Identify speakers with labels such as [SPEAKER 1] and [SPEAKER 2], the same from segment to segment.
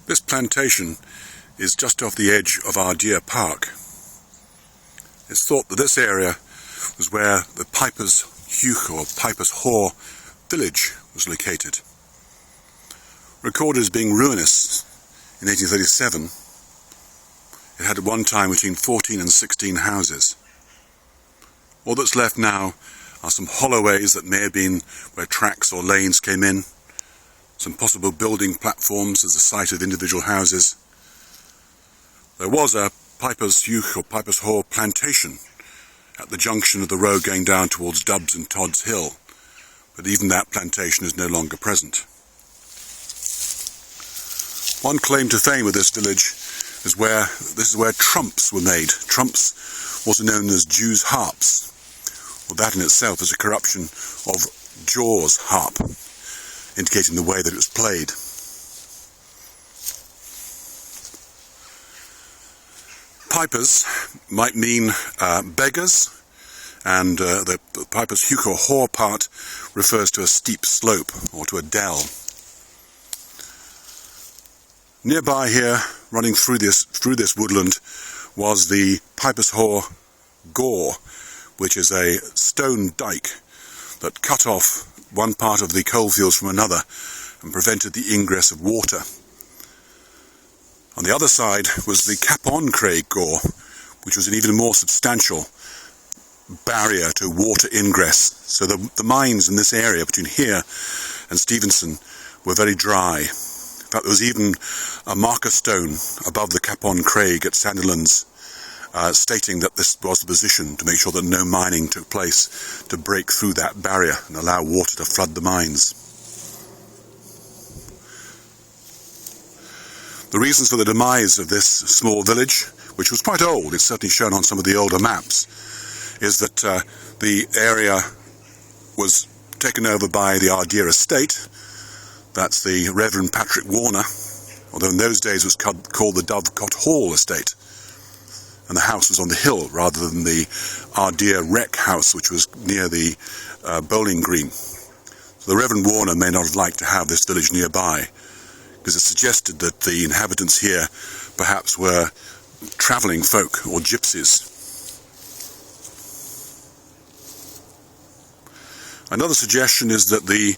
[SPEAKER 1] This plantation is just off the edge of Ardeer Park. It's thought that this area was where the Piperheugh or Piperheugh village was located. Recorded as being ruinous in 1837, it had at one time between 14 and 16 houses. All that's left now are some hollowways that may have been where tracks or lanes came in, some possible building platforms as the site of individual houses. There was a Piperheugh or Piperheugh Plantation at the junction of the road going down towards Dubbs and Todd's Hill, but even that plantation is no longer present. One claim to fame of this village is this is where trumps were made. Trumps, also known as Jews' harps. Well, that in itself is a corruption of Jaw's harp, indicating the way that it was played. Pipers might mean beggars, and the Piperheugh or Haw part refers to a steep slope or to a dell. Nearby here, running through this woodland, was the Piperheugh Gore, which is a stone dike that cut off one part of the coalfields from another and prevented the ingress of water. On the other side was the Capon-Craig Gore, which was an even more substantial barrier to water ingress. So the mines in this area between here and Stevenston were very dry. In fact, there was even a marker stone above the Capon-Craig at Sandilands stating that this was the position to make sure that no mining took place to break through that barrier and allow water to flood the mines. The reasons for the demise of this small village, which was quite old, it's certainly shown on some of the older maps, is that the area was taken over by the Ardeer estate. That's the Reverend Patrick Warner, although in those days it was called the Dovecothall estate. And the house was on the hill rather than the Ardeer Wreck house, which was near the bowling green. So the Reverend Warner may not have liked to have this village nearby, because it suggested that the inhabitants here perhaps were travelling folk or gypsies. Another suggestion is that the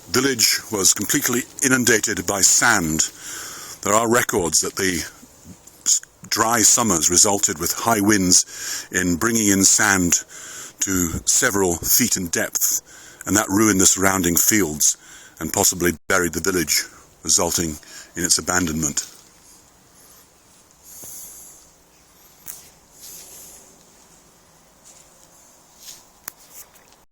[SPEAKER 1] village was completely inundated by sand. There are records that the dry summers resulted with high winds in bringing in sand to several feet in depth, and that ruined the surrounding fields and possibly buried the village, resulting in its abandonment.